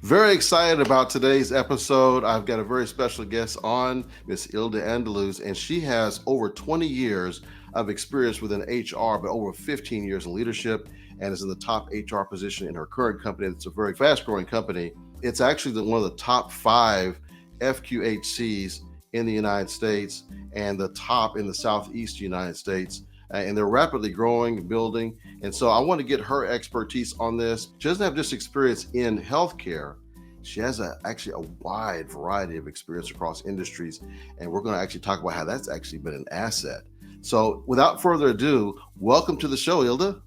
Very excited about today's episode. I've got a very special guest on, Miss Ilda Andaluz, and she has over 20 years of experience within HR, but over 15 years in leadership, and is in the top HR position in her current company. It's a very fast-growing company. It's actually one of the top 5 FQHCs in the United States and the top in the Southeast United States. And they're rapidly growing and building. And so I want to get her expertise on this. She doesn't have just experience in healthcare. She has actually a wide variety of experience across industries. And we're going to actually talk about how that's actually been an asset. So without further ado, welcome to the show, Ilda.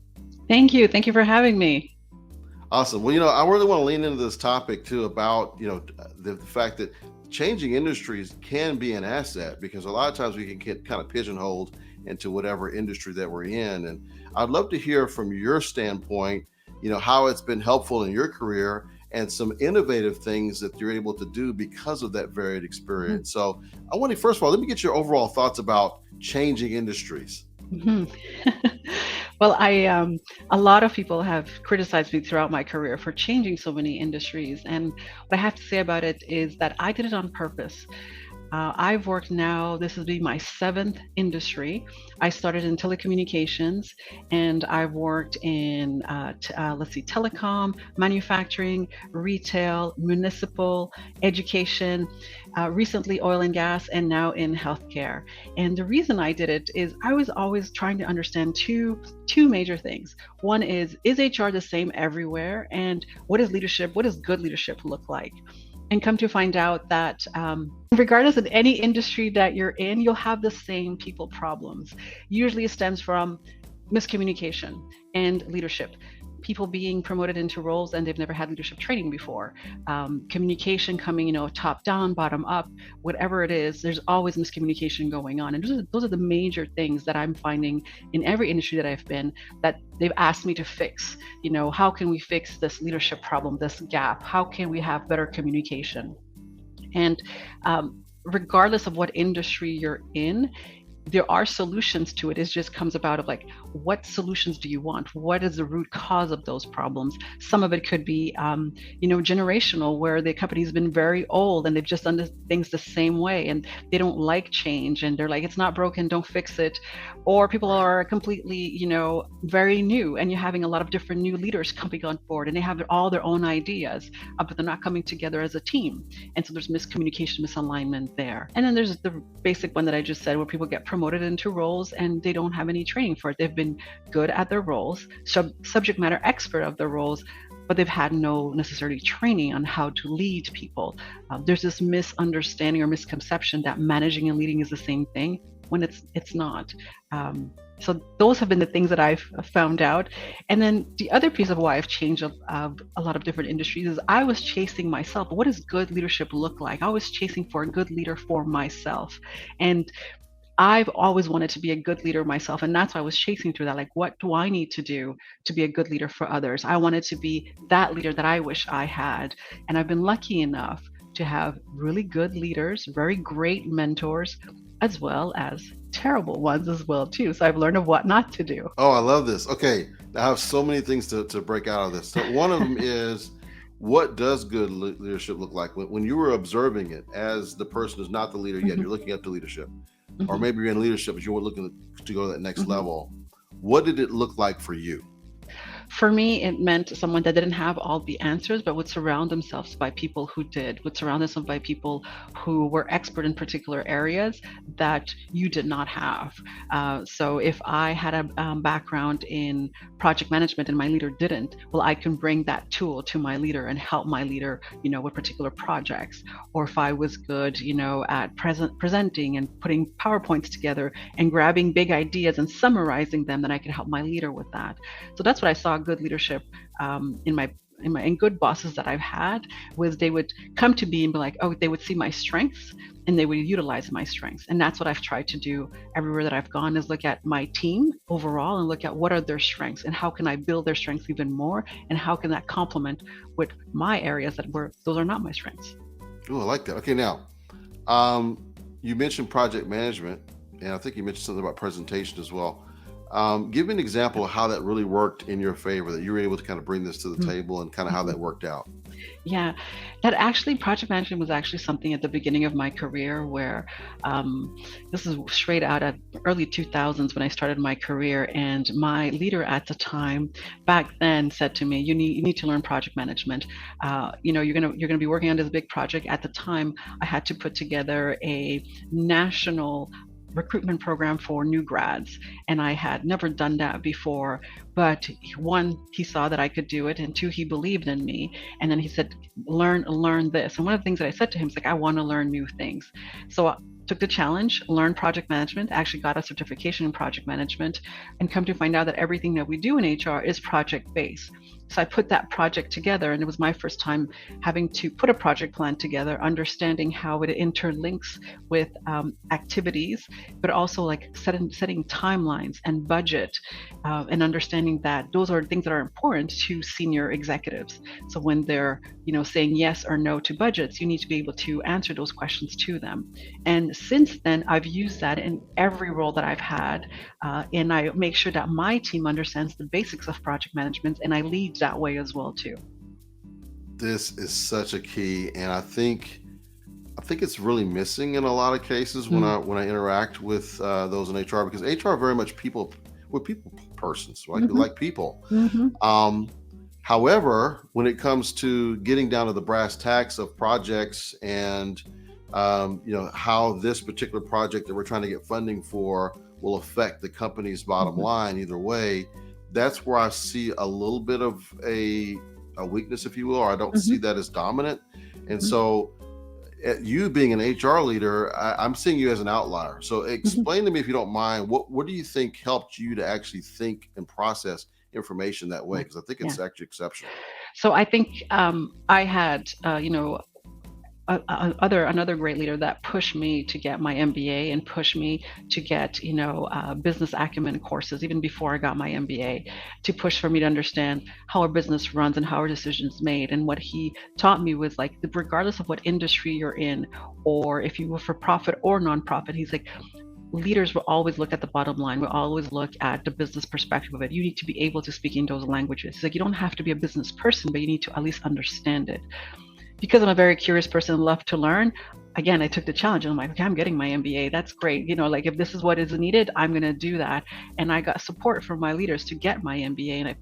Thank you. Thank you for having me. Awesome. Well, I really want to lean into this topic too about, the fact that changing industries can be an asset, because a lot of times we can get kind of pigeonholed into whatever industry that we're in. And I'd love to hear from your standpoint, how it's been helpful in your career and some innovative things that you're able to do because of that varied experience. So I want to, first of all, let me get your overall thoughts about changing industries. Well, a lot of people have criticized me throughout my career for changing so many industries. And what I have to say about it is that I did it on purpose. I've worked now, this will be my 7th industry. I started in telecommunications, and I've worked in, telecom, manufacturing, retail, municipal, education, recently oil and gas, and now in healthcare. And the reason I did it is I was always trying to understand two major things. One is HR the same everywhere? And what is leadership? What does good leadership look like? And come to find out that regardless of any industry that you're in, you'll have the same people problems. Usually it stems from miscommunication and leadership. People being promoted into roles and they've never had leadership training before. Communication coming, top down, bottom up, whatever it is, there's always miscommunication going on. And those are the major things that I'm finding in every industry that I've been, that they've asked me to fix. How can we fix this leadership problem, this gap? How can we have better communication? And regardless of what industry you're in, there are solutions to it. It just comes about of like, what solutions do you want? What is the root cause of those problems? Some of it could be, generational, where the company's been very old and they've just done things the same way and they don't like change and they're like, it's not broken, don't fix it. Or people are completely, very new, and you're having a lot of different new leaders coming on board and they have all their own ideas, but they're not coming together as a team. And so there's miscommunication, misalignment there. And then there's the basic one that I just said, where people get promoted into roles and they don't have any training for it. They've been good at their roles, subject matter expert of their roles, but they've had no necessarily training on how to lead people. There's this misunderstanding or misconception that managing and leading is the same thing, when it's not. So those have been the things that I've found out. And then the other piece of why I've changed a lot of different industries is I was chasing myself. What does good leadership look like? I was chasing for a good leader for myself. And I've always wanted to be a good leader myself. And that's why I was chasing through that. Like, what do I need to do to be a good leader for others? I wanted to be that leader that I wish I had. And I've been lucky enough to have really good leaders, very great mentors, as well as terrible ones as well too. So I've learned of what not to do. Oh, I love this. Okay, I have so many things to break out of this. So one of them is, what does good leadership look like? When you were observing it as the person who's not the leader yet, you're looking up to leadership, or maybe you're in leadership but you're looking to go to that next level. What did it look like for you? For me, it meant someone that didn't have all the answers, but would surround themselves by people who did, would surround themselves by people who were expert in particular areas that you did not have. So if I had a background in project management and my leader didn't, well, I can bring that tool to my leader and help my leader, with particular projects. Or if I was good, at presenting and putting PowerPoints together and grabbing big ideas and summarizing them, then I could help my leader with that. So that's what I saw good leadership in good bosses that I've had, was they would come to me and be like, they would see my strengths and they would utilize my strengths. And that's what I've tried to do everywhere that I've gone, is look at my team overall and look at what are their strengths and how can I build their strengths even more, and how can that complement with my areas those are not my strengths. Oh, I like that. Okay, now you mentioned project management, and I think you mentioned something about presentation as well. Give me an example of how that really worked in your favor, that you were able to kind of bring this to the table and kind of how Mhm. that worked out. Yeah, that actually project management was actually something at the beginning of my career where um, this is straight out of early 2000s when I started my career, and my leader at the time back then said to me, "You need to learn project management. You're gonna be working on this big project." At the time, I had to put together a national recruitment program for new grads, and I had never done that before. But one, he saw that I could do it, and two, he believed in me. And then he said, learn this. And one of the things that I said to him is like, I want to learn new things. So I took the challenge, learned project management, actually got a certification in project management, and come to find out that everything that we do in HR is project based. So I put that project together, and it was my first time having to put a project plan together, understanding how it interlinks with activities, but also like setting timelines and budget, and understanding that those are things that are important to senior executives. So when they're saying yes or no to budgets, you need to be able to answer those questions to them. And since then, I've used that in every role that I've had, and I make sure that my team understands the basics of project management, and I lead that way as well too. This is such a key, and I think it's really missing in a lot of cases when Mm, I interact with those in HR, because HR are very much people, we're people persons, right? We mhm, like people. mhm, Um, However, when it comes to getting down to the brass tacks of projects and how this particular project that we're trying to get funding for will affect the company's bottom mhm, line either way, that's where I see a little bit of a weakness, if you will, or I don't see mhm, that as dominant. And mhm, so you being an HR leader, I'm seeing you as an outlier. So mhm. explain to me, if you don't mind, what do you think helped you to actually think and process information that way? Yeah, Because I think yeah. it's actually exceptional. So I think I had, another great leader that pushed me to get my MBA and pushed me to get business acumen courses even before I got my MBA, to push for me to understand how a business runs and how our decisions made. And what he taught me was like, regardless of what industry you're in, or if you were for profit or nonprofit, he's like, leaders will always look at the bottom line, will always look at the business perspective of it. You need to be able to speak in those languages. It's like, you don't have to be a business person, but you need to at least understand it. Because I'm a very curious person and love to learn, again, I took the challenge and I'm like, okay, I'm getting my MBA. That's great. Like if this is what is needed, I'm going to do that. And I got support from my leaders to get my MBA, and I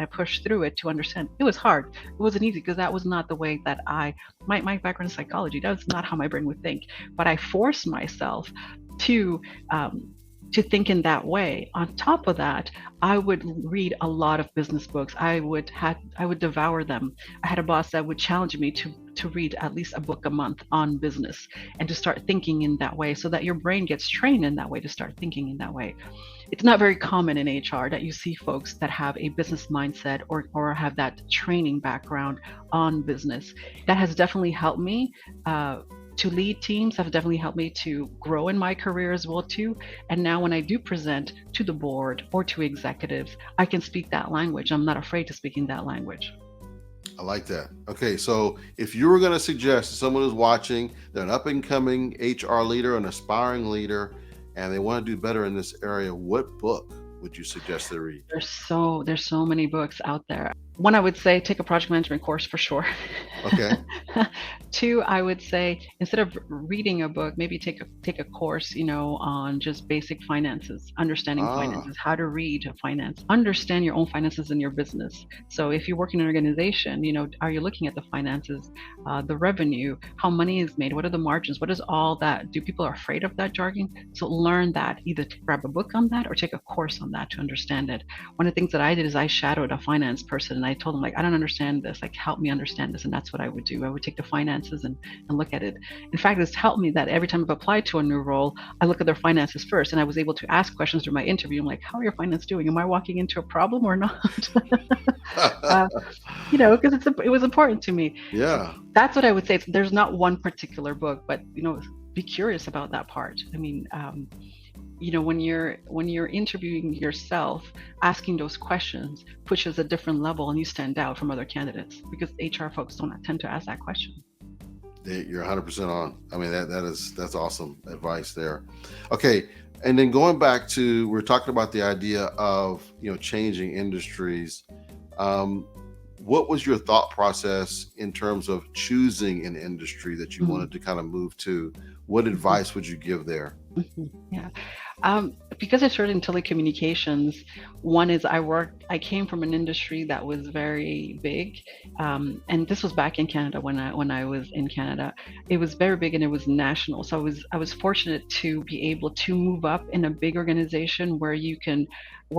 pushed through it to understand. It was hard. It wasn't easy because that was not the way that my background in psychology. That's not how my brain would think. But I forced myself to um, to think in that way. On top of that, I would read a lot of business books. I would devour them. I had a boss that would challenge me to read at least a book a month on business and to start thinking in that way, so that your brain gets trained in that way to start thinking in that way. It's not very common in HR that you see folks that have a business mindset, or have that training background on business. That has definitely helped me to lead teams, have definitely helped me to grow in my career as well too. And now when I do present to the board or to executives, I can speak that language. I'm not afraid to speak in that language. I like that. Okay, so if you were going to suggest to someone who's watching, they're an up and coming HR leader, an aspiring leader, and they want to do better in this area, what book would you suggest they read? There's so many books out there. One, I would say take a project management course for sure. Okay. Two, I would say instead of reading a book, maybe take a course, on just basic finances, understanding Ah, finances, how to read finance, understand your own finances in your business. So if you work in an organization, are you looking at the finances, the revenue, how money is made, what are the margins, what is all that? Do people are afraid of that jargon? So learn that, either to grab a book on that or take a course on that to understand it. One of the things that I did is I shadowed a finance person, and I told them, like, I don't understand this, like help me understand this. And that's what I would do. I would take the finances and look at it. In fact, it's helped me that every time I've applied to a new role, I look at their finances first, and I was able to ask questions through my interview. I'm like, how are your finances doing? Am I walking into a problem or not? uh, because it was important to me. So yeah. that's what I would say. There's not one particular book, but be curious about that part. I mean, when you're interviewing yourself, asking those questions pushes a different level, and you stand out from other candidates because HR folks don't tend to ask that question. You're 100% on. I mean, that's awesome advice there. Okay, and then going back to, we're talking about the idea of, changing industries. Um, what was your thought process in terms of choosing an industry that you Mhm, wanted to kind of move to? What mhm, advice would you give there? yeah. Because I started in telecommunications, one is I came from an industry that was very big, and this was back in Canada when I was in Canada. It was very big and it was national. So I was fortunate to be able to move up in a big organization where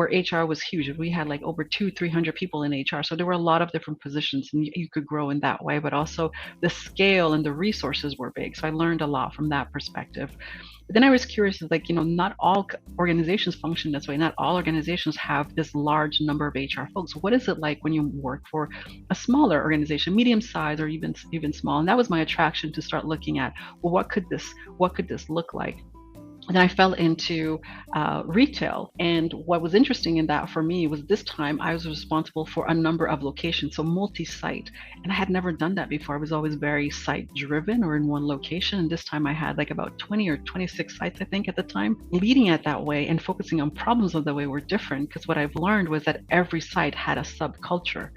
HR was huge. We had like over 300 people in HR. So there were a lot of different positions and you could grow in that way, but also the scale and the resources were big. So I learned a lot from that perspective. But then I was curious, like, not all organizations function this way. Not all organizations have this large number of HR folks. What is it like when you work for a smaller organization, medium size, or even small? And that was my attraction to start looking at, well, what could this look like? And then I fell into retail. And what was interesting in that for me was this time I was responsible for a number of locations, so multi site. And I had never done that before. I was always very site driven or in one location. And this time I had like about 20 or 26 sites, I think, at the time. Leading it that way and focusing on problems of the way were different because what I've learned was that every site had a subculture.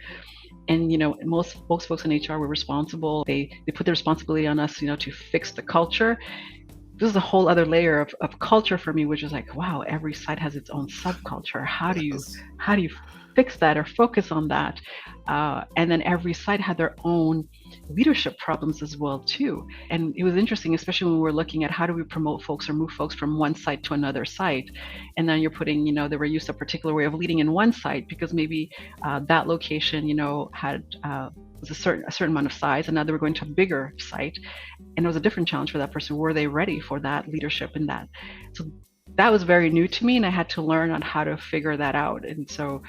And most folks in HR were responsible. They put the responsibility on us, to fix the culture. This is a whole other layer of culture for me, which is like, wow, every site has its own subculture. Yes. How do you fix that or focus on that? And then every site had their own leadership problems as well too. And it was interesting, especially when we were looking at how do we promote folks or move folks from one site to another site. And then you're putting, they were used to a particular way of leading in one site because maybe that location, had was a certain amount of size, and now they were going to a bigger site, and it was a different challenge for that person. Were they ready for that leadership in that? So that was very new to me, and I had to learn on how to figure that out. And so,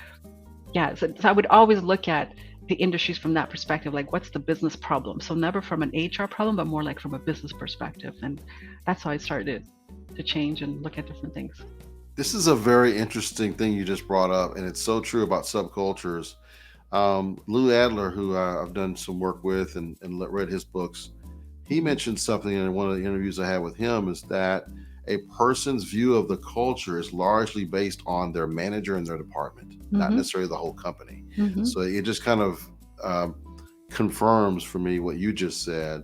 yeah, so I would always look at the industries from that perspective, like what's the business problem? So never from an HR problem, but more like from a business perspective. And that's how I started to change and look at different things. This is a very interesting thing you just brought up, and it's so true about subcultures. Lou Adler, who I've done some work with and read his books, he Mhm. mentioned something in one of the interviews I had with him, is that a person's view of the culture is largely based on their manager and their department, not Mhm. necessarily the whole company. Mhm. So it just kind of um, confirms for me what you just said,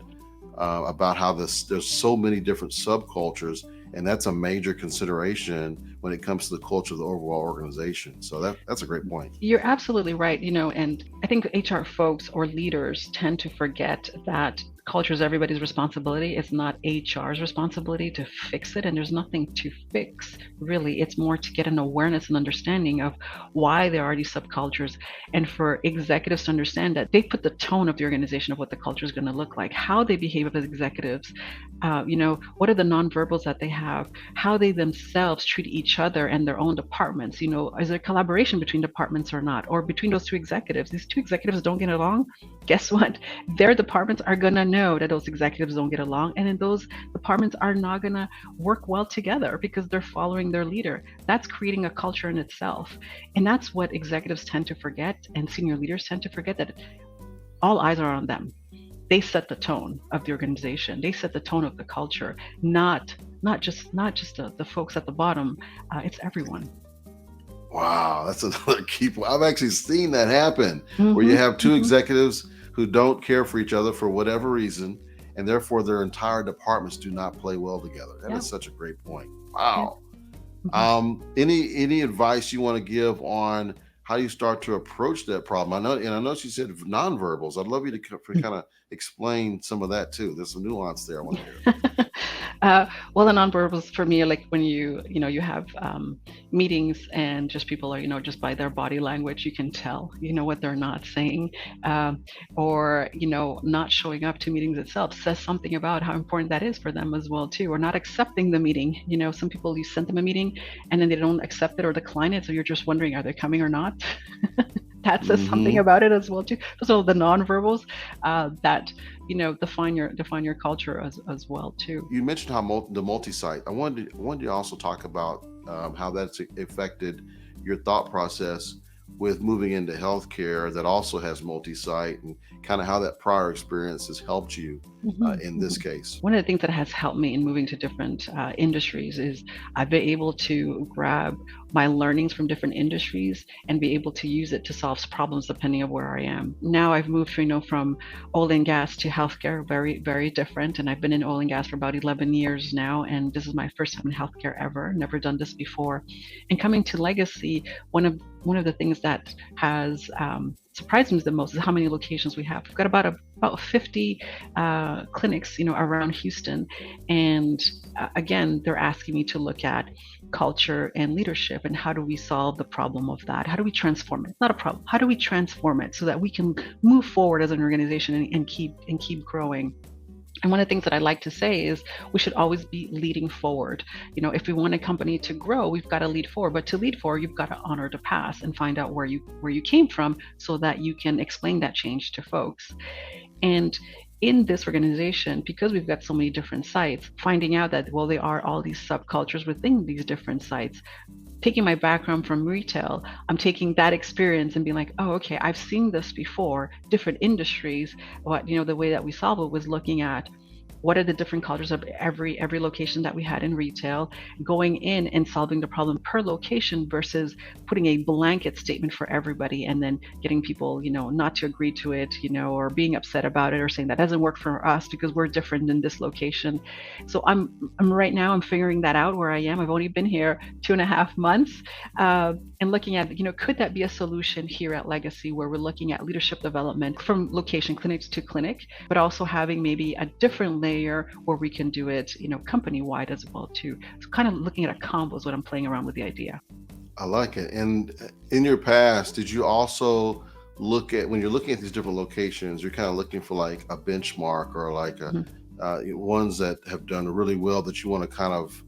about how there's so many different subcultures, and that's a major consideration when it comes to the culture of the overall organization. So that's a great point. You're absolutely right. And I think HR folks or leaders tend to forget that culture is everybody's responsibility. It's not HR's responsibility to fix it. And there's nothing to fix, really. It's more to get an awareness and understanding of why there are these subcultures, and for executives to understand that they put the tone of the organization of what the culture is going to look like, how they behave as executives, what are the nonverbals that they have, how they themselves treat each other and their own departments. Is there collaboration between departments or not, or between those two executives? These two executives don't get along. Guess what? Their departments are going to know that those executives don't get along, and then those departments are not going to work well together because they're following their leader. That's creating a culture in itself. And that's what executives tend to forget, and senior leaders tend to forget, that all eyes are on them. They set the tone of the organization. They set the tone of the culture, not just the folks at the bottom. It's everyone. Wow, that's another key point. I've actually seen that happen, where you Hmm. have two Hmm. executives who don't care for each other for whatever reason, and therefore their entire departments do not play well together. That Yeah. is such a great point. Yeah. Wow. Hmm. Any advice you want to give on how you start to approach that problem? I know she said nonverbals. I'd love you to kind of explain some of that too. There's some nuance there I want to hear. uh, well, the nonverbals for me are like when you have meetings and just people are, just by their body language, you can tell, what they're not saying, um, or, not showing up to meetings itself says something about how important that is for them as well, too, or not accepting the meeting. Some people, you send them a meeting and then they don't accept it or decline it. So you're just wondering, are they coming or not? That says something Hmm. about it as well too. So the nonverbals that define your culture as well too. You mentioned how the multi-site. I wanted to also talk about how that's affected your thought process with moving into healthcare that also has multi-site, and kind of how that prior experience has helped you Mhm, in this mhm. case. One of the things that has helped me in moving to different industries is I've been able to grab my learnings from different industries and be able to use it to solve problems depending on where I am. Now I've moved, from oil and gas to healthcare, very, very different. And I've been in oil and gas for about 11 years now. And this is my first time in healthcare ever. Never done this before. And coming to legacy, one of the things that has surprised me the most is how many locations we have. We've got about 50 clinics, around Houston. And again, they're asking me to look at culture and leadership and how do we solve the problem of that? How do we transform it? Not a problem. How do we transform it so that we can move forward as an organization and keep growing? And one of the things that I like to say is we should always be leading forward. If we want a company to grow, we've got to lead forward. But to lead forward, you've got to honor the past and find out where you came from so that you can explain that change to folks. And in this organization, because we've got so many different sites, finding out that, well, there are all these subcultures within these different sites. Taking my background from retail, I'm taking that experience and being like, oh, okay, I've seen this before, different industries. The way that we solve it was looking at what are the different cultures of every location that we had in retail, going in and solving the problem per location versus putting a blanket statement for everybody and then getting people, not to agree to it, or being upset about it or saying that doesn't work for us because we're different in this location. So I'm right now I'm figuring that out where I am. I've only been here 2.5 months, and looking at, could that be a solution here at Legacy where we're looking at leadership development from location clinics to clinic, but also having maybe a different layer where we can do it, company wide as well too. So kind of looking at a combo is what I'm playing around with the idea. I like it. And in your past, did you also look at, when you're looking at these different locations, you're kind of looking for like a benchmark or like a Mhm. ones that have done really well that you want to kind of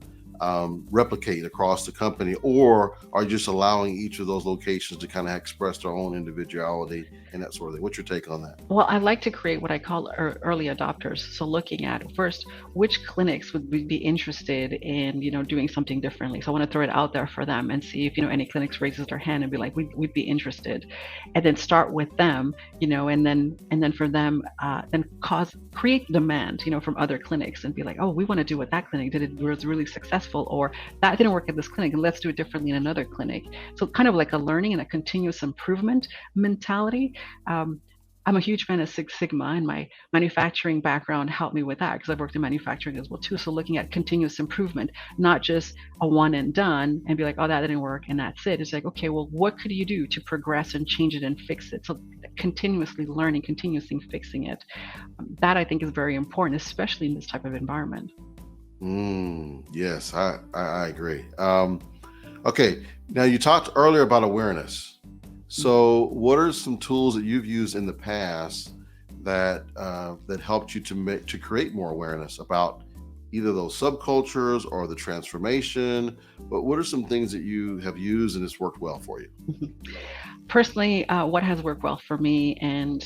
replicate across the company, or are you just allowing each of those locations to kind of express their own individuality and that sort of thing? What's your take on that? Well, I like to create what I call early adopters. So looking at first which clinics would be interested in, doing something differently. So I want to throw it out there for them and see if, any clinics raises their hand and be like, we'd be interested, and then start with them, and then for them, then create demand, from other clinics and be like, oh, we want to do what that clinic did. It was really successful, or that didn't work at this clinic, and let's do it differently in another clinic. So kind of like a learning and a continuous improvement mentality. Um, I'm a huge fan of Six Sigma, and my manufacturing background helped me with that because I've worked in manufacturing as well too. So looking at continuous improvement, not just a one and done and be like, oh, that didn't work and that's it. It's like, okay, well, what could you do to progress and change it and fix it? So continuously learning, continuously fixing it. That I think is very important, especially in this type of environment. Yes, I agree. Okay, now you talked earlier about awareness. So, what are some tools that you've used in the past that helped you to create more awareness about either those subcultures or the transformation? But what are some things that you have used and it's worked well for you? Mhm. Personally, what has worked well for me and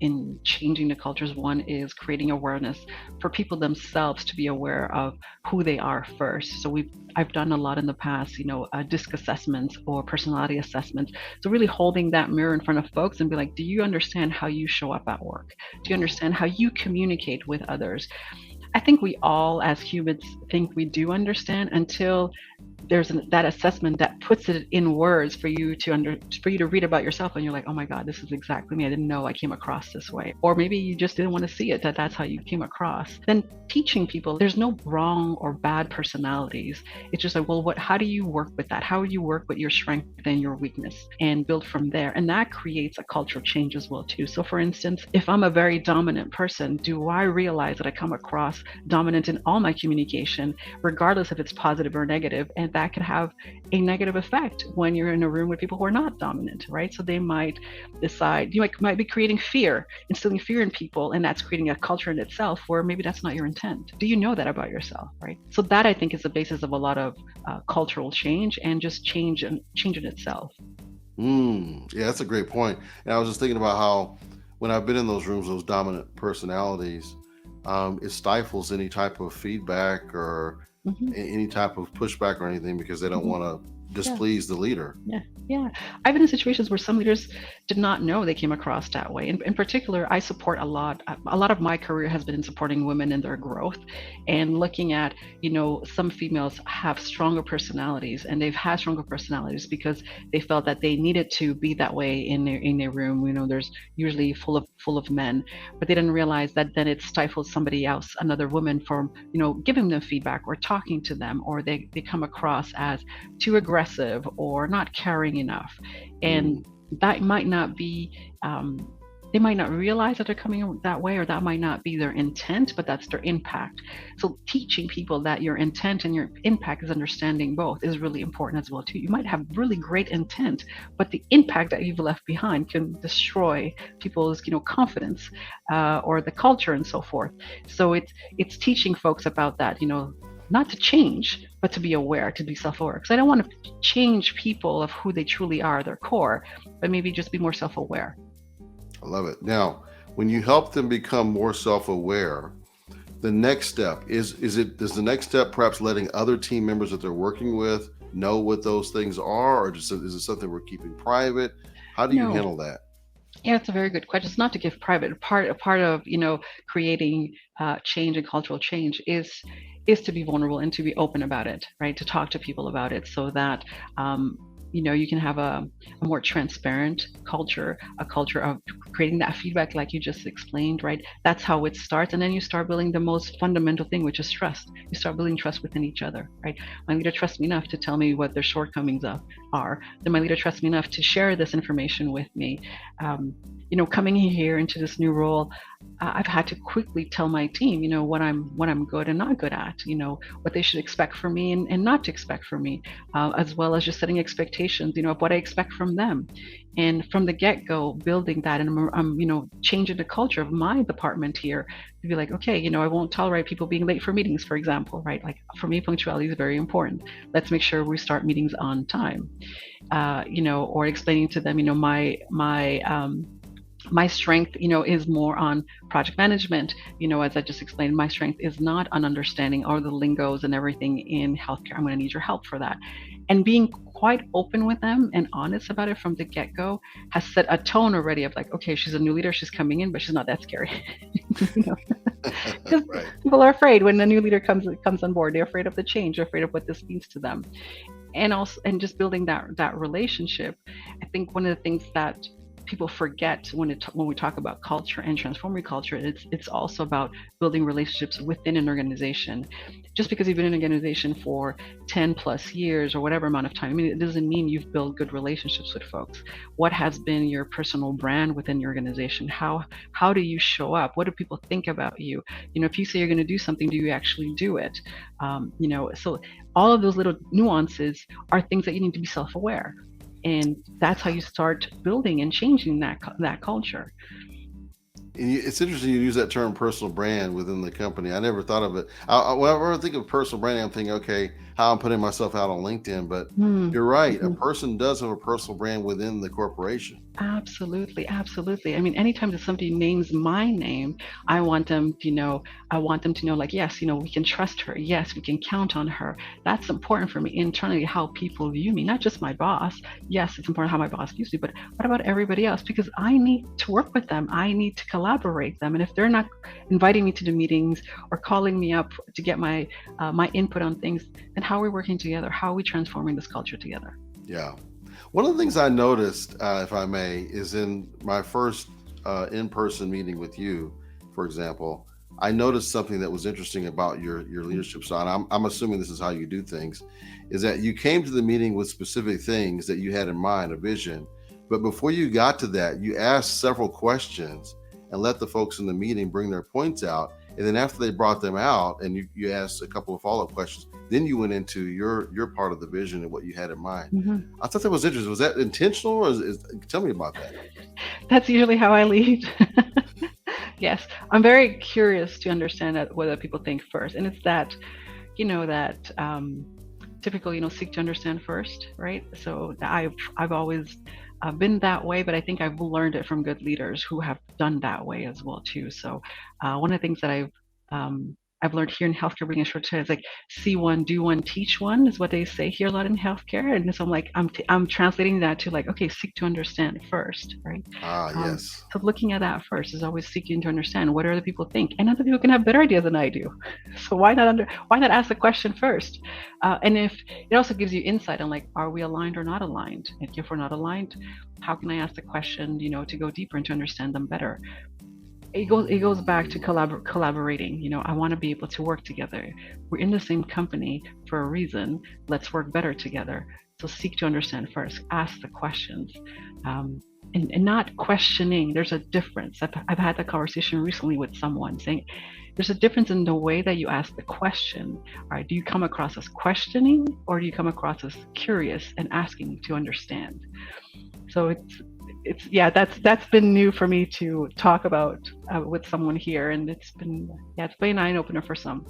in changing the cultures, one is creating awareness for people themselves to be aware of who they are first. So I've done a lot in the past, disc assessments or personality assessments. So really holding that mirror in front of folks and be like, do you understand how you show up at work? Do you Mm, understand how you communicate with others? I think we all, as humans, think we do understand until there's that assessment that puts it in words for you to read about yourself, and you're like, oh my god, this is exactly me. I didn't know I came across this way, or maybe you just didn't want to see it, that's how you came across. Then teaching people there's no wrong or bad personalities. It's just like, well, how do you work with that? How do you work with your strength and your weakness and build from there? And that creates a cultural change as well too. So for instance, if I'm a very dominant person, do I realize that I come across dominant in all my communication, regardless if it's positive or negative? And that can have a negative effect when you're in a room with people who are not dominant, right? So they might decide, you might be creating fear, instilling fear in people, and that's creating a culture in itself where maybe that's not your intent. Do you know that about yourself, right? So that I think is the basis of a lot of cultural change and just change in itself. yeah, that's a great point. And I was just thinking about how when I've been in those rooms, those dominant personalities, it stifles any type of feedback or Hmm. any type of pushback or anything because they don't Hmm. want to Yeah. displease the leader. Yeah, yeah. I've been in situations where some leaders did not know they came across that way. In particular, I support a lot. A lot of my career has been in supporting women in their growth, and looking at, some females have stronger personalities, and they've had stronger personalities because they felt that they needed to be that way in their room. There's usually full of men, but they didn't realize that then it stifles somebody else, another woman, from giving them feedback or talking to them, or they come across as too aggressive or not caring enough. And Mm, that might not be, they might not realize that they're coming that way, or that might not be their intent, but that's their impact. So teaching people that your intent and your impact is understanding both is really important as well too. You might have really great intent, but the impact that you've left behind can destroy people's confidence, or the culture and so forth. So it's teaching folks about that, not to change, but to be aware, to be self-aware. Because I don't want to change people of who they truly are, their core, but maybe just be more self-aware. I love it. Now, when you help them become more self-aware, the next step is the next step perhaps letting other team members that they're working with know what those things are, or just is it something we're keeping private? How do you No, handle that? yeah, it's a very good question. It's not to give private. A part of creating change and cultural change is to be vulnerable and to be open about it, right? To talk to people about it, so that um, you can have a more transparent culture, a culture of creating that feedback, like you just explained, right? That's how it starts, and then you start building the most fundamental thing, which is trust. You start building trust within each other, right? My leader trusts me enough to tell me what their shortcomings are. Then my leader trusts me enough to share this information with me. Coming here into this new role, I've had to quickly tell my team, what I'm good and not good at, what they should expect from me and not to expect from me, as well as just setting expectations, of what I expect from them. And from the get-go, building that, and changing the culture of my department here to be like, okay, I won't tolerate people being late for meetings, for example, right? Like for me, punctuality is very important. Let's make sure we start meetings on time. Or explaining to them, my strength, is more on project management. As I just explained, my strength is not on understanding all the lingos and everything in healthcare. I'm going to need your help for that. And being quite open with them and honest about it from the get-go has set a tone already of like, okay, she's a new leader, she's coming in, but she's not that scary. Because Right. people are afraid when a new leader comes on board. They're afraid of the change. They're afraid of what this means to them. And also, and just building that relationship. I think one of the things that people forget when we talk about culture and transforming culture, it's also about building relationships within an organization. Just because you've been in an organization for 10 plus years or whatever amount of time, I mean, it doesn't mean you've built good relationships with folks. What has been your personal brand within your organization? How do you show up? What do people think about you? If you say you're going to do something, do you actually do it? So all of those little nuances are things that you need to be self-aware, and that's how you start building and changing that culture. It's interesting you use that term personal brand within the company. I never thought of it. Whenever I think of personal branding, I'm thinking, okay, how I'm putting myself out on LinkedIn. But Mm, you're right. A mhm. person does have a personal brand within the corporation. Absolutely, absolutely. I mean, anytime that somebody names my name, I want them to know, like, yes, we can trust her. Yes, we can count on her. That's important for me internally, how people view me, not just my boss. Yes, it's important how my boss views me, but what about everybody else? Because I need to work with them. I need to collaborate them. And if they're not inviting me to the meetings or calling me up to get my input on things, then how are we working together? How are we transforming this culture together? Yeah. One of the things I noticed, if I may, is in my first in-person meeting with you, for example, I noticed something that was interesting about your leadership style. I'm assuming this is how you do things, is that you came to the meeting with specific things that you had in mind, a vision, but before you got to that, you asked several questions and let the folks in the meeting bring their points out. And then after they brought them out, and you asked a couple of follow-up questions, then you went into your part of the vision and what you had in mind. Mhm. I thought that was interesting. Was that intentional, or tell me about that? That's usually how I lead. Yes, I'm very curious to understand that what other people think first, and it's that typical, seek to understand first, right? So I've always been that way, but I think I've learned it from good leaders who have done that way as well too. So one of the things that um, I've learned here in healthcare, being a short term, it's like see one, do one, teach one is what they say here a lot in healthcare. And so I'm like, I'm translating that to like, okay, seek to understand first, right? Ah, yes. So looking at that first is always seeking to understand what other people think, and other people can have better ideas than I do. So why not ask the question first? And if it also gives you insight on like, are we aligned or not aligned? And if we're not aligned, how can I ask the question, to go deeper and to understand them better? It goes back to collaborating. I want to be able to work together. We're in the same company for a reason. Let's work better together. So seek to understand first. Ask the questions, and not questioning. There's a difference. I've had that conversation recently with someone saying there's a difference in the way that you ask the question. All right, do you come across as questioning, or do you come across as curious and asking to understand? So it's yeah, that's been new for me to talk about with someone here, and it's been an eye opener for some.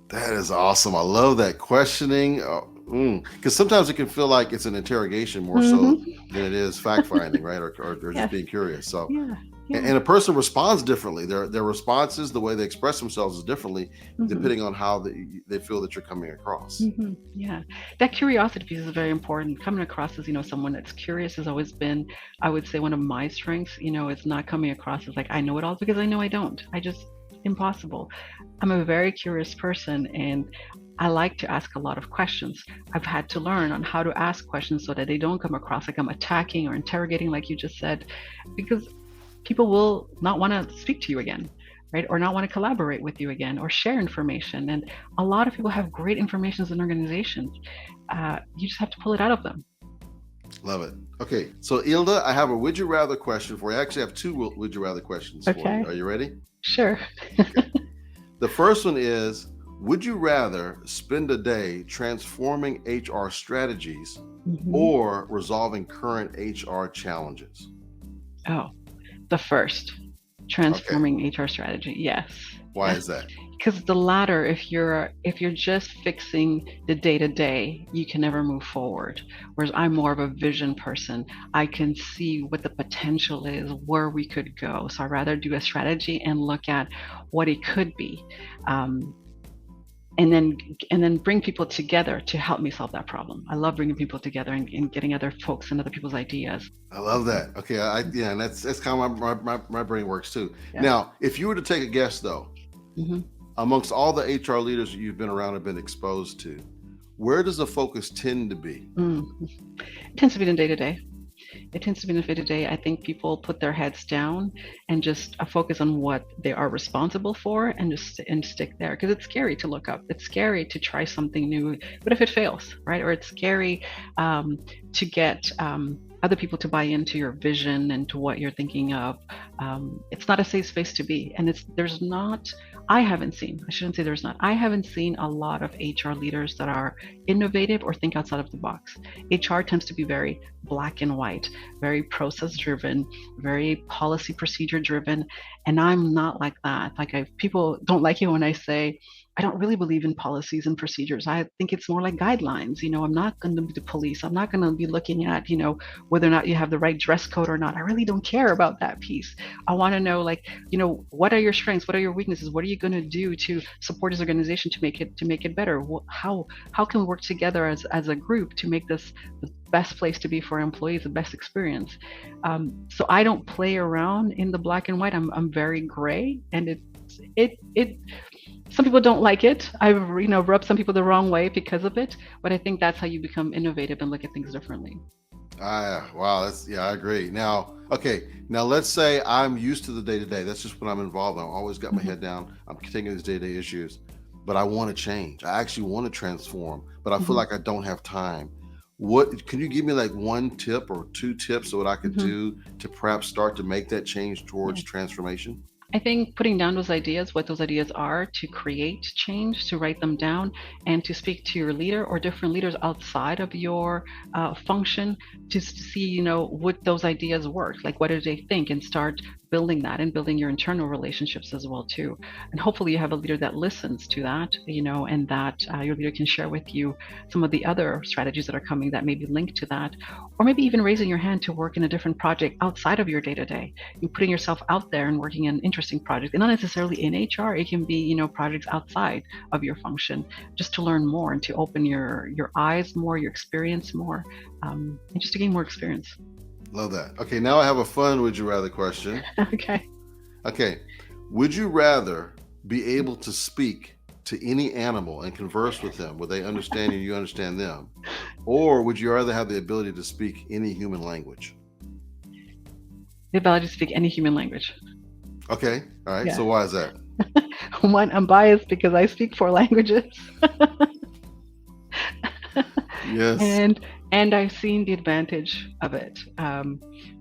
That is awesome. I love that questioning. Because sometimes it can feel like it's an interrogation more so Mm-hmm. than it is fact finding, right? Or just Yes. being curious. So, Yeah. Yeah. and a person responds differently. Their responses, the way they express themselves, is differently Mm-hmm. depending on how they feel that you're coming across. Mm-hmm. Yeah, that curiosity piece is very important. Coming across as someone that's curious has always been, I would say, one of my strengths. It's not coming across as like I know it all, because I know I don't. I just impossible. I'm a very curious person, and I like to ask a lot of questions. I've had to learn on how to ask questions so that they don't come across like I'm attacking or interrogating, like you just said, because people will not want to speak to you again, right? Or not want to collaborate with you again or share information. And a lot of people have great information in organizations. You just have to pull it out of them. Love it. Okay, so Ilda, I have a would you rather question for you. I actually have two would you rather questions for you. Are you ready? Sure. Okay. The first one is, would you rather spend a day transforming HR strategies or resolving current HR challenges? Oh, the first, transforming HR strategy. Yes. Why is that? Because the latter, if you're just fixing the day to day, you can never move forward. Whereas I'm more of a vision person. I can see what the potential is, where we could go. So I'd rather do a strategy and look at what it could be, and then bring people together to help me solve that problem. I love bringing people together and getting other folks and other people's ideas. I love that. Okay, and that's kind of my brain works too. Yeah. Now, if you were to take a guess though, amongst all the HR leaders that you've been around and been exposed to, where does the focus tend to be? It tends to be in day to day. It tends to be in the day to day. I think people put their heads down and just focus on what they are responsible for and just stick there, because it's scary to look up. It's scary to try something new, but if it fails, right? Or it's scary to get other people to buy into your vision and to what you're thinking of. It's not a safe space to be, and I haven't seen a lot of HR leaders that are innovative or think outside of the box. HR tends to be very black and white, very process driven, very policy procedure driven, and I'm not like that. People don't like it when I say I don't really believe in policies and procedures. I think it's more like guidelines. I'm not going to be the police. I'm not going to be looking at, whether or not you have the right dress code or not. I really don't care about that piece. I want to know, what are your strengths? What are your weaknesses? What are you going to do to support this organization to make it better? How can we work together as a group to make this the best place to be for our employees, the best experience? So I don't play around in the black and white. I'm very gray, and it some people don't like it. I've rubbed some people the wrong way because of it, but I think that's how you become innovative and look at things differently. Wow, I agree. Now let's say I'm used to the day to day. That's just when I'm involved. I've always got my head down. I'm taking these day to day issues, but I want to change. I actually want to transform, but I feel like I don't have time. What can you give me, like one tip or two tips so what I could do to perhaps start to make that change towards transformation? I think putting down those ideas, what those ideas are, to create change, to write them down, and to speak to your leader or different leaders outside of your function to see, would those ideas work? Like, what do they think? And start building that and building your internal relationships as well too. And hopefully you have a leader that listens to that, and that your leader can share with you some of the other strategies that are coming that may be linked to that, or maybe even raising your hand to work in a different project outside of your day-to-day. You're putting yourself out there and working in interesting projects, and not necessarily in HR. It can be, projects outside of your function, just to learn more and to open your eyes more, your experience more, and just to gain more experience. Love that. Okay, now I have a fun would you rather question. Okay. Okay, would you rather be able to speak to any animal and converse with them where they understand you, you understand them, or would you rather have the ability to speak any human language? The ability to speak any human language. Okay, all right. Yeah. So why is that? One, I'm biased because I speak 4 languages. Yes. and I've seen the advantage of it.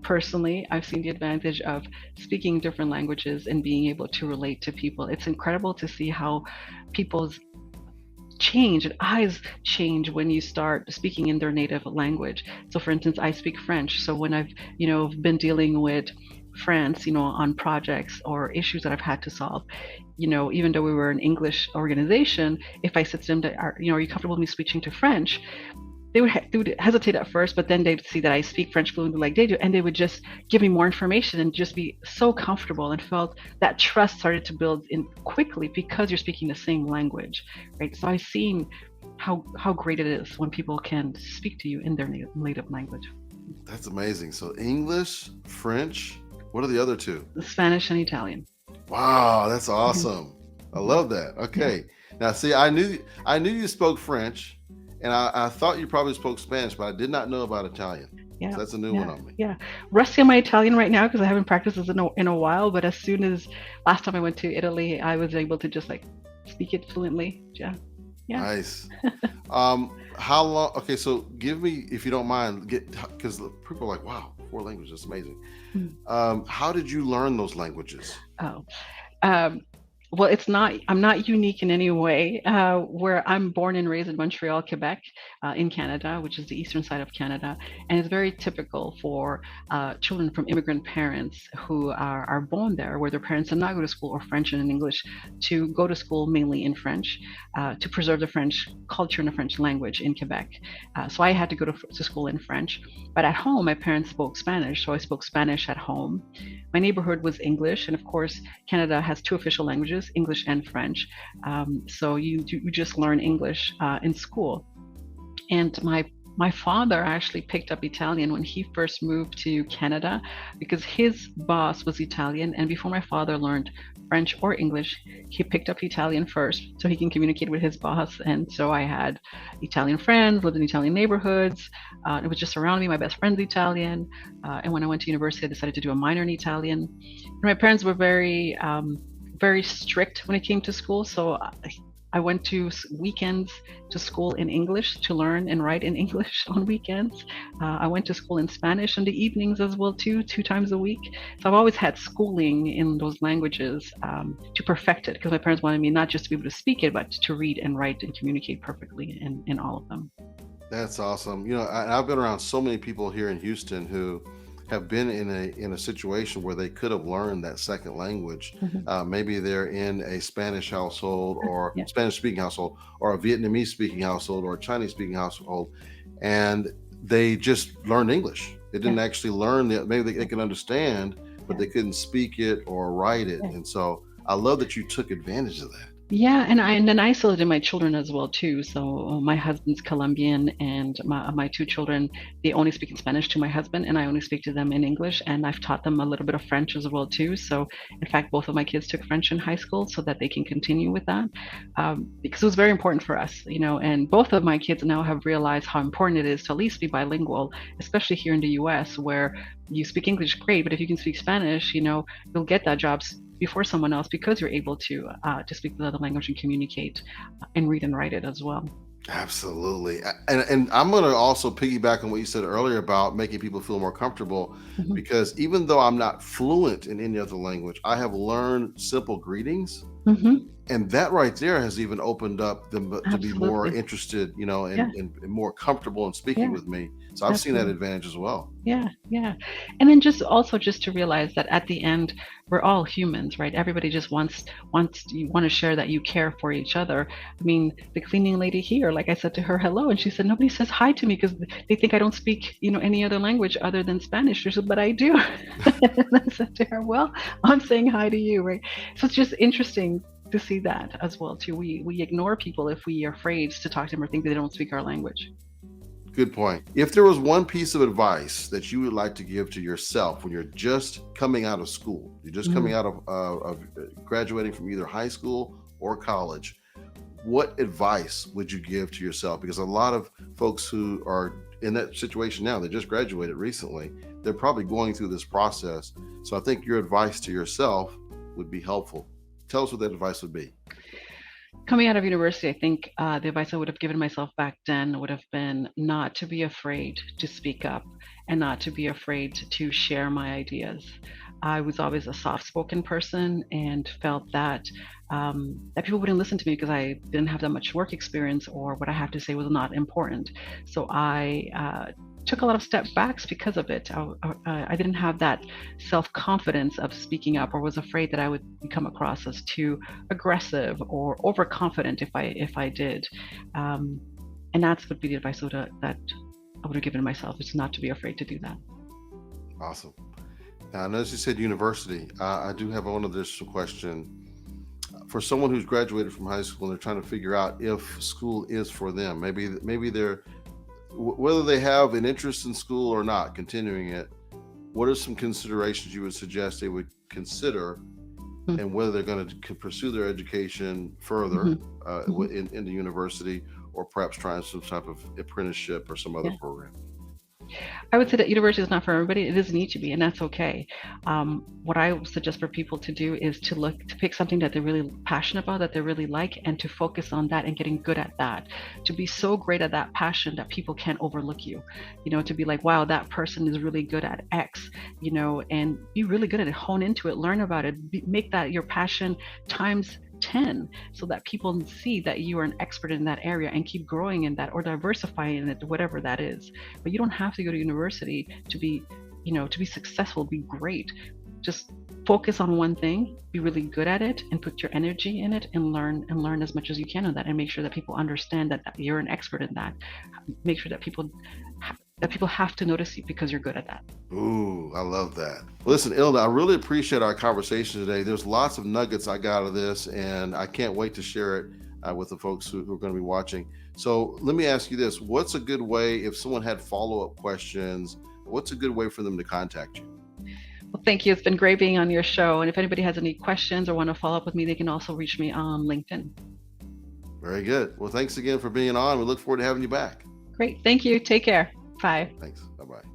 Personally, I've seen the advantage of speaking different languages and being able to relate to people. It's incredible to see how people's change and eyes change when you start speaking in their native language. So for instance, I speak French. So when I've, been dealing with France, on projects or issues that I've had to solve, even though we were an English organization, if I said to them that, are you comfortable with me switching to French? They would hesitate at first, but then they'd see that I speak French fluently like they do, and they would just give me more information and just be so comfortable, and felt that trust started to build in quickly because you're speaking the same language, right? So I've seen how great it is when people can speak to you in their native language. That's amazing. So English, French, what are the other 2? Spanish and Italian. Wow, that's awesome. I love that. Okay. Yeah. Now see, I knew you spoke French, and I thought you probably spoke Spanish, but I did not know about Italian. Yeah, so that's a new one on me. Yeah, rusty on my Italian right now because I haven't practiced this in a while. But as soon as last time I went to Italy, I was able to just speak it fluently. Yeah. Nice. How long? Okay, so give me, if you don't mind, because people are like, wow, 4 languages, that's amazing. How did you learn those languages? Oh, well, I'm not unique in any way. Where I'm born and raised in Montreal, Quebec, in Canada, which is the eastern side of Canada. And it's very typical for children from immigrant parents who are born there, where their parents did not go to school or French and English, to go to school mainly in French, to preserve the French culture and the French language in Quebec. So I had to go to school in French. But at home, my parents spoke Spanish, so I spoke Spanish at home. My neighborhood was English, and of course, Canada has 2 official languages, English and French. So you just learn English in school. And my father actually picked up Italian when he first moved to Canada because his boss was Italian. And before my father learned French or English, he picked up Italian first so he can communicate with his boss. And so I had Italian friends, lived in Italian neighborhoods. It was just around me. My best friend's Italian. And when I went to university, I decided to do a minor in Italian. And my parents were very, very strict when it came to school. So I went to weekends to school in English to learn and write in English on weekends. I went to school in Spanish in the evenings as well too, 2 times a week. So I've always had schooling in those languages to perfect it, because my parents wanted me not just to be able to speak it, but to read and write and communicate perfectly in all of them. That's awesome. I've been around so many people here in Houston who have been in a situation where they could have learned that second language. Maybe they're in a Spanish household or Spanish speaking household, or a Vietnamese speaking household, or a Chinese speaking household, and they just learned English. They didn't actually learn that. Maybe they can understand, but they couldn't speak it or write it. And so I love that you took advantage of that. Yeah, and then I still did my children as well too. So my husband's Colombian, and my 2 children, they only speak in Spanish to my husband, and I only speak to them in English. And I've taught them a little bit of French as well too. So in fact, both of my kids took French in high school so that they can continue with that, because it was very important for us, And both of my kids now have realized how important it is to at least be bilingual, especially here in the U.S., where you speak English great, but if you can speak Spanish, you'll get that job before someone else, because you're able to speak the other language and communicate and read and write it as well. Absolutely. And I'm going to also piggyback on what you said earlier about making people feel more comfortable, because even though I'm not fluent in any other language, I have learned simple greetings Hmm. And that right there has even opened up them to be more Absolutely. interested, Yeah. and more comfortable in speaking Yeah. with me. So I've seen that Absolutely. advantage as well. Yeah, yeah. And then just to realize that at the end, we're all humans, right? Everybody just wants you want to share that you care for each other. I mean, the cleaning lady here, like I said to her hello, and she said nobody says hi to me because they think I don't speak, any other language other than Spanish. She said, but I do. And I said to her, well, I'm saying hi to you, right? So it's just interesting to see that as well too. We ignore people if we are afraid to talk to them or think that they don't speak our language. Good point. If there was one piece of advice that you would like to give to yourself when you're just coming out of school, you're just coming Mm. out of graduating from either high school or college, what advice would you give to yourself? Because a lot of folks who are in that situation now, they just graduated recently, they're probably going through this process. So I think your advice to yourself would be helpful. Tell us what that advice would be. Coming out of university, I think the advice I would have given myself back then would have been not to be afraid to speak up and not to be afraid to share my ideas. I was always a soft-spoken person and felt that people wouldn't listen to me because I didn't have that much work experience or what I have to say was not important. So I took a lot of step backs because of it. I didn't have that self-confidence of speaking up, or was afraid that I would come across as too aggressive or overconfident if I did. Um, and that's would be the advice that I would have given myself, is not to be afraid to do that. Awesome. Now, I noticed you said university. I do have one additional question. For someone who's graduated from high school and they're trying to figure out if school is for them, maybe they're whether they have an interest in school or not, continuing it, what are some considerations you would suggest they would consider, Mm. and whether they're going to pursue their education further Mhm. Mhm. in the university, or perhaps trying some type of apprenticeship or some other Yeah. program? I would say that university is not for everybody. It doesn't need to be, and that's okay. What I would suggest for people to do is to pick something that they're really passionate about, that they really like, and to focus on that and getting good at that. To be so great at that passion that people can't overlook you. To be like, wow, that person is really good at X. And be really good at it. Hone into it. Learn about it. Make that your passion times 10, so that people see that you are an expert in that area and keep growing in that or diversifying it, whatever that is. But you don't have to go to university to be successful, be great. Just focus on one thing, be really good at it, and put your energy in it, and learn as much as you can on that, and make sure that people understand that you're an expert in that. Make sure that people have to notice you because you're good at that. Ooh, I love that. Listen, Ilda, I really appreciate our conversation today. There's lots of nuggets I got out of this, and I can't wait to share it with the folks who are going to be watching. So let me ask you this. What's a good way, if someone had follow-up questions, what's a good way for them to contact you? Well, thank you. It's been great being on your show. And if anybody has any questions or want to follow up with me, they can also reach me on LinkedIn. Very good. Well, thanks again for being on. We look forward to having you back. Great. Thank you. Take care. Bye. Thanks. Bye-bye.